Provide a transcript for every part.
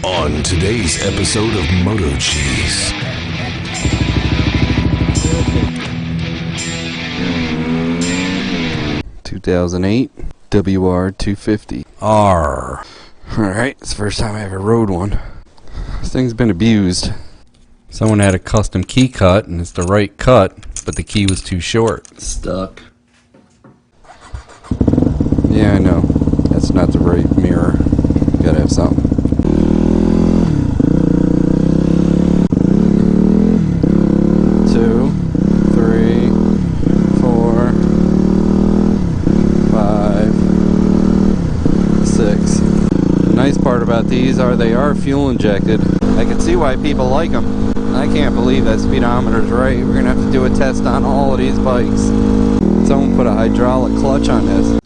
On today's episode of MotoCheez. 2008 WR250R. Alright, it's the first time I ever rode one. This thing's been abused. Someone had a custom key cut, and it's the right cut, but the key was too short. It's stuck. Yeah, I know. That's not the right mirror. You gotta have something. Two, three, four, five, six. The nice part about these are they are fuel injected. I can see why people like them. I can't believe that speedometer's right. We're gonna have to do a test on all of these bikes. Someone put a hydraulic clutch on this.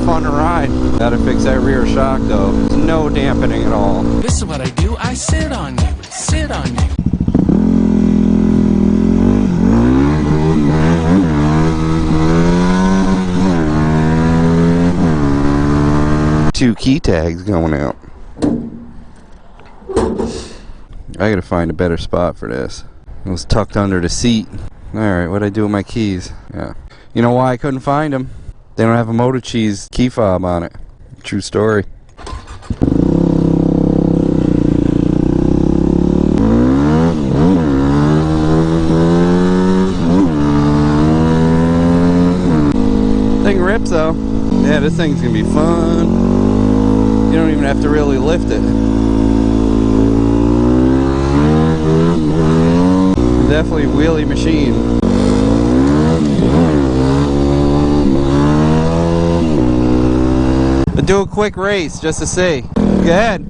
Fun to ride. Gotta fix that rear shock though. There's no dampening at all. This is what I do. I sit on you. Sit on you. Two key tags going out. I gotta find a better spot for this. It was tucked under the seat. Alright, what'd I do with my keys? Yeah. You know why I couldn't find them? They don't have a MotoCheez key fob on it. True story. Thing rips though. Yeah, this thing's gonna be fun. You don't even have to really lift it. Definitely wheelie machine. Do a quick race just to see. Go ahead.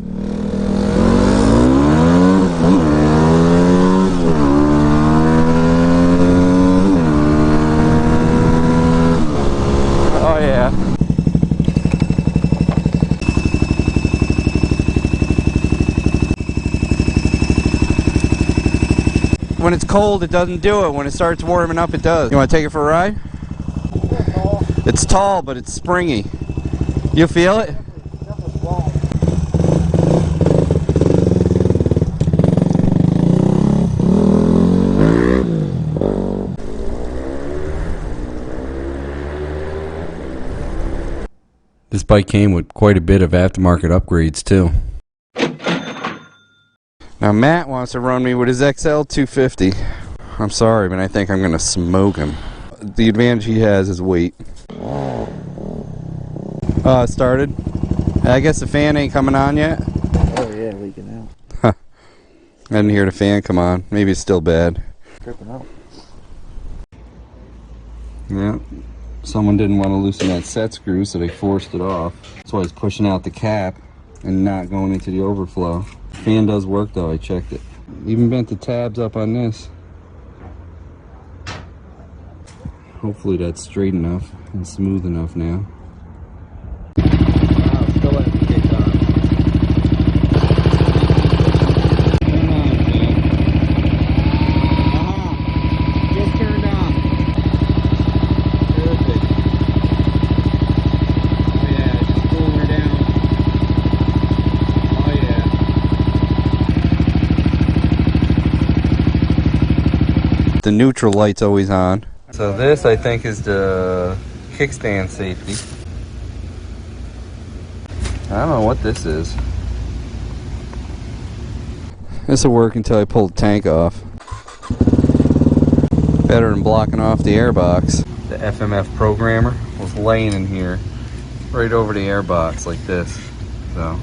Oh yeah. When it's cold it doesn't do it. When it starts warming up it does. You want to take it for a ride? It's tall but it's springy. You feel it? This bike came with quite a bit of aftermarket upgrades too. Now Matt wants to run me with his XL250. I'm sorry, but I think I'm gonna smoke him. The advantage he has is weight. It started. I guess the fan ain't coming on yet. Oh yeah, leaking out. I didn't hear the fan come on. Maybe it's still bad. Dripping out. Yeah. Someone didn't want to loosen that set screw, so they forced it off. That's why it's pushing out the cap and not going into the overflow. Fan does work though, I checked it. Even bent the tabs up on this. Hopefully that's straight enough and smooth enough now. The neutral light's always on. So this I think is the kickstand safety. I don't know what this is. This will work until I pull the tank off. Better than blocking off the airbox. The FMF programmer was laying in here right over the airbox like this. So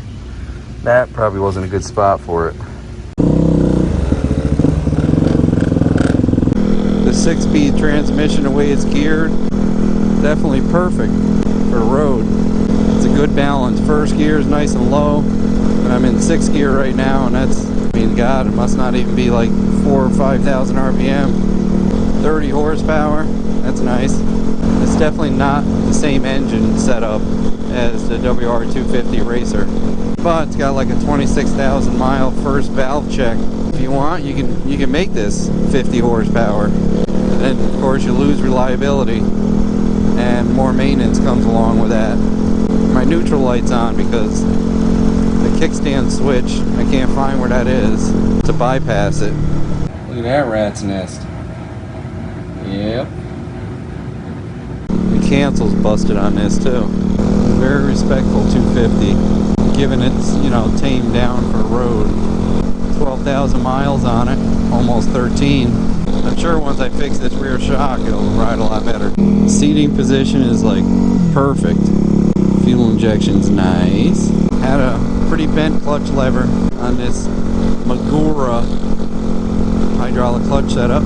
that probably wasn't a good spot for it. The 6-speed transmission, the way it's geared, definitely perfect for a road. It's a good balance. First gear is nice and low, and I'm in 6th gear right now, and that's, I mean, God, it must not even be like 4,000 or 5,000 RPM. 30 horsepower. That's nice. It's definitely not the same engine setup as the WR250 Racer, but it's got like a 26,000 mile first valve check. If you want, you can make this 50 horsepower. And then of course you lose reliability, and more maintenance comes along with that. My neutral light's on because the kickstand switch, I can't find where that is to bypass it. Look at that rat's nest. Yep. The cancel's busted on this too. Very respectful 250, given it's, you know, tamed down for road. 12,000 miles on it, almost 13. I'm sure once I fix this rear shock, it'll ride a lot better. Seating position is like perfect. Fuel injection's nice. Had a pretty bent clutch lever on this Magura hydraulic clutch setup,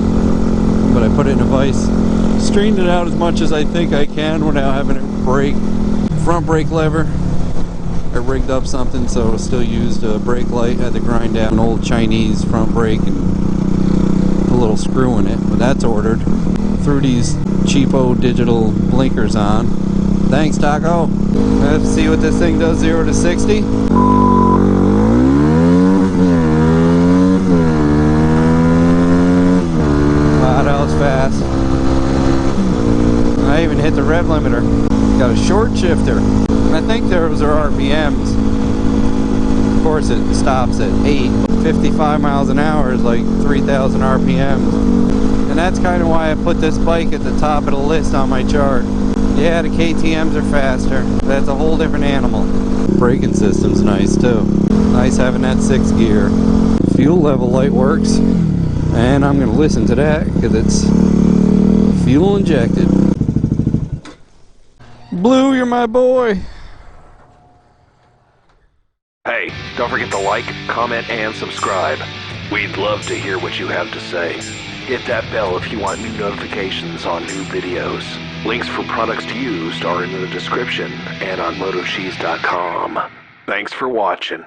but I put it in a vise. Straightened it out as much as I think I can without having it break. Front brake lever, I rigged up something so it still used a brake light. Had to grind down an old Chinese front brake and put a little screw in it, but that's ordered. Threw these cheapo digital blinkers on. Thanks, Taco. Let's see what this thing does 0 to 60. Wow, that was fast. I even hit the rev limiter. Got a short shifter. I think those are RPMs. Of course it stops at 8. 55 miles an hour is like 3,000 RPMs. And that's kind of why I put this bike at the top of the list on my chart. Yeah, the KTMs are faster. That's a whole different animal. Braking system's nice too. Nice having that 6 gear. Fuel level light works. And I'm going to listen to that because it's fuel injected. Blue, you're my boy. Hey, don't forget to like, comment, and subscribe. We'd love to hear what you have to say. Hit that bell if you want new notifications on new videos. Links for products used are in the description and on MotoCheez.com. Thanks for watching.